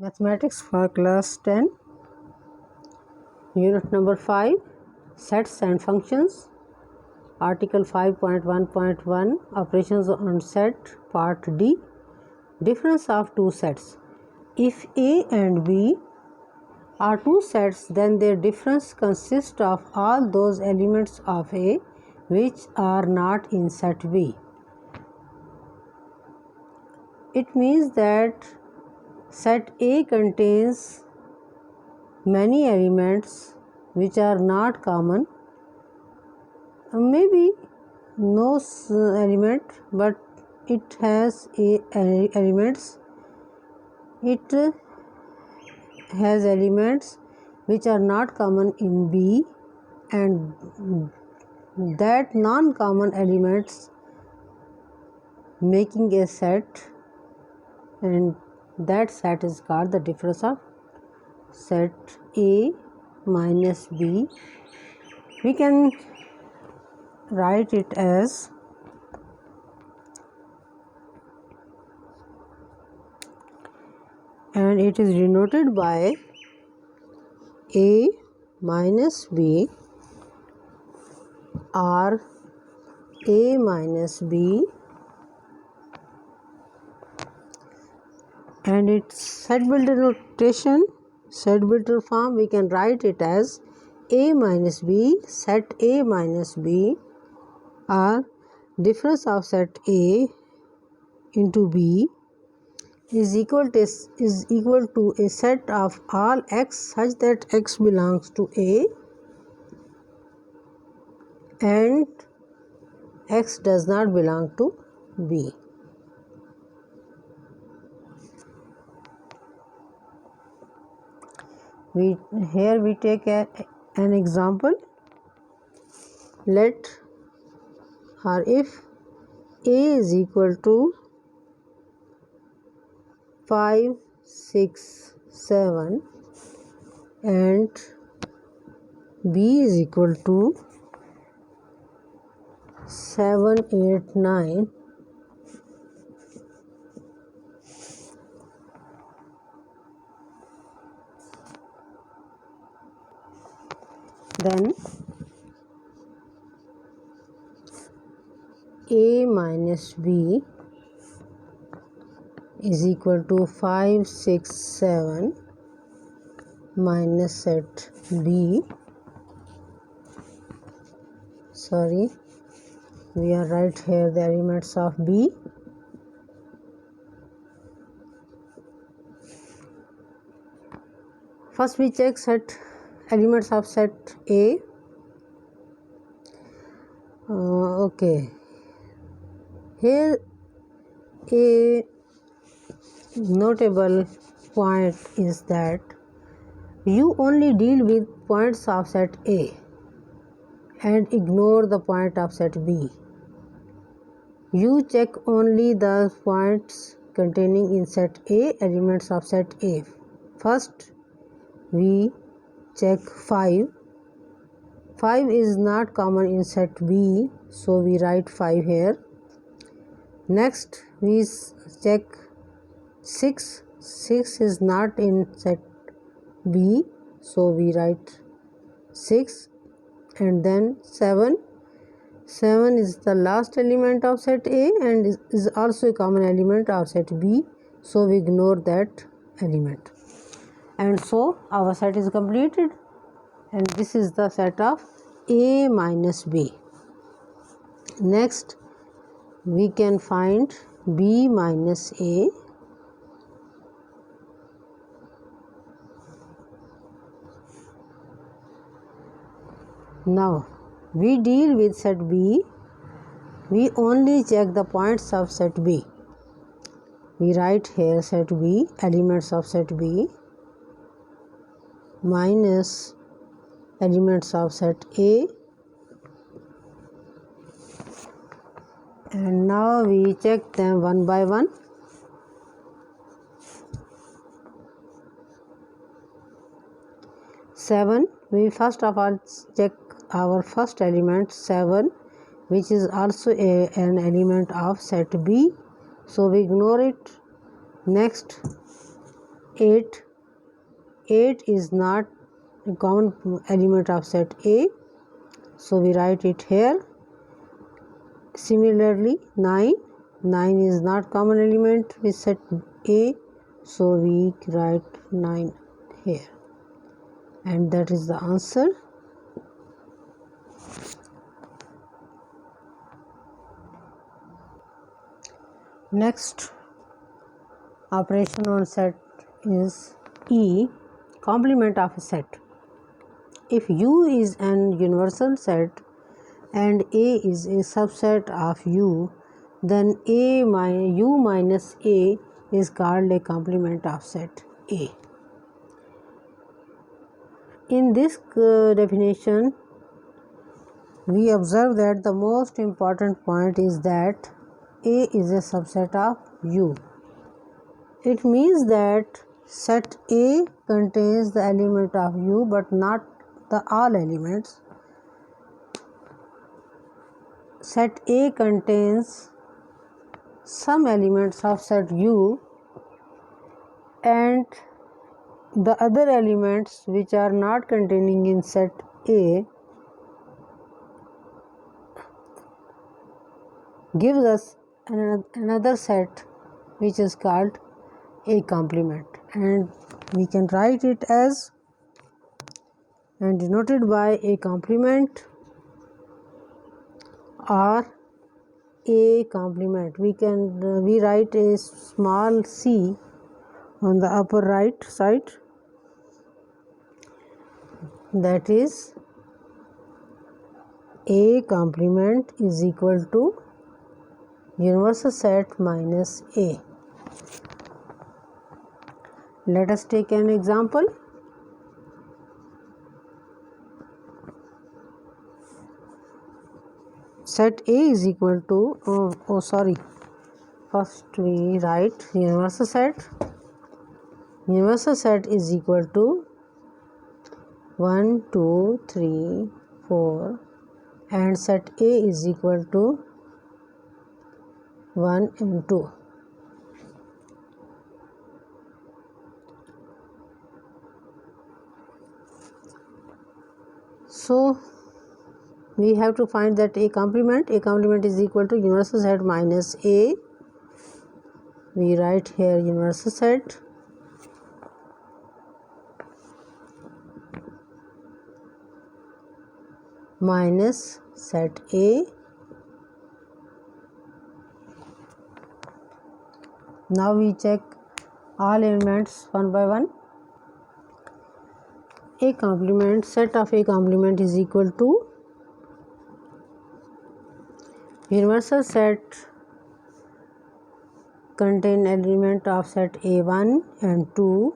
Mathematics for class 10, unit number 5, sets and functions, article 5.1.1, operations on set, part D, difference of two sets. If A and B are two sets, then their difference consists of all those elements of A which are not in set B. It means that set A contains many elements which are not common, maybe no element, but it has elements. It has elements which are not common in B, and that non-common elements making a set, and that set is called the difference of set A minus B. We can write it as and it is denoted by A minus B or A minus B, and its set builder notation, set builder form, we can write it as A minus B, set A minus B, or difference of set A into B is equal to a set of all x such that x belongs to A and x does not belong to B. Here we take an example. Let or if A is equal to 5, 6, 7 and B is equal to 7, 8, 9, then A minus B is equal to 5, 6, 7 minus set B. Sorry, we are right here the elements of B. First we check set elements of set A. Okay, here a notable point is that you only deal with points of set A and ignore the point of set B. You check only the points containing in set A elements of set A. First we check 5. 5 is not common in set B, so we write 5 here. Next we check 6. 6 is not in set B, so we write 6, and then 7. 7 is the last element of set A and is also a common element of set B, so we ignore that element. And so our set is completed, and this is the set of A minus B. Next we can find B minus A. Now we deal with set B. We only check the points of set B. We write here set B, elements of set B minus elements of set A, and now we check them one by one. Seven, we first of all check our first element 7, which is also an element of set B, so we ignore it. Next 8. 8 is not a common element of set A, so we write it here. Similarly, 9. 9 is not common element with set A, so we write 9 here. And that is the answer. Next operation on set is E, complement of a set. If U is an universal set and A is a subset of U, then U minus A is called a complement of set A. In this definition, we observe that the most important point is that A is a subset of U. It means that set A contains the element of U but not the all elements. Set A contains some elements of set U and the other elements which are not containing in set A gives us another set which is called A complement, and we can write it as and denoted by A complement or A complement. We write a small c on the upper right side, that is A complement is equal to universal set minus A. Let us take an example. Set A is equal to, first we write universal set. Universal set is equal to 1, 2, 3, 4 and set A is equal to 1 and 2. So we have to find that A complement is equal to universal set minus A. We write here universal set minus set A. Now we check all elements one by one. A complement, set of A complement is equal to universal set contain element of set A1 and 2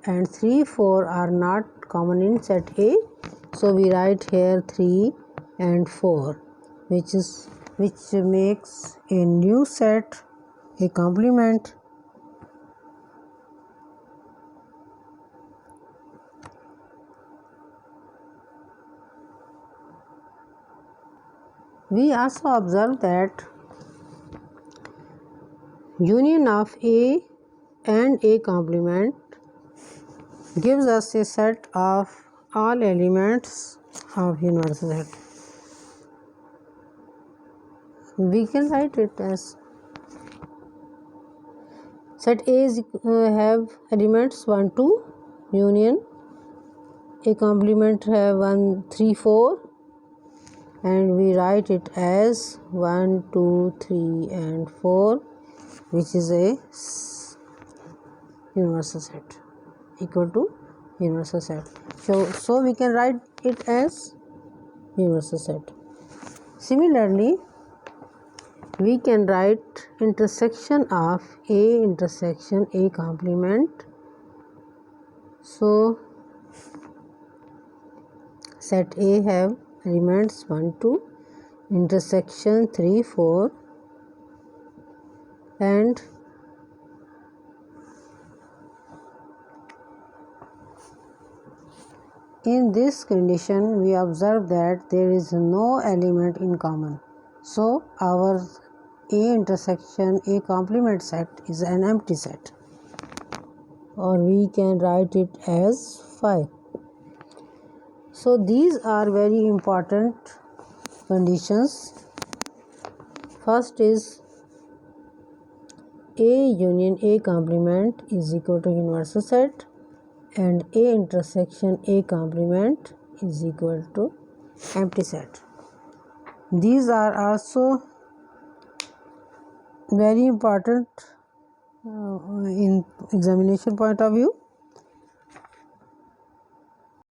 and 3, 4 are not common in set A, so we write here 3 and 4 which makes a new set A complement. We also observe that union of A and A complement gives us a set of all elements of universal set. We can write it as set A is, have elements 1, 2, union A complement have 1, 3, 4 and we write it as 1, 2, 3 and 4 which is a universal set equal to universal set. So we can write it as universal set. Similarly, we can write intersection of A intersection A complement. So set A have elements 1, 2, intersection 3, 4 and in this condition we observe that there is no element in common. So our A intersection A complement set is an empty set. or we can write it as 5. So these are very important conditions. First is A union A complement is equal to universal set, and A intersection A complement is equal to empty set. These are also very important in examination point of view.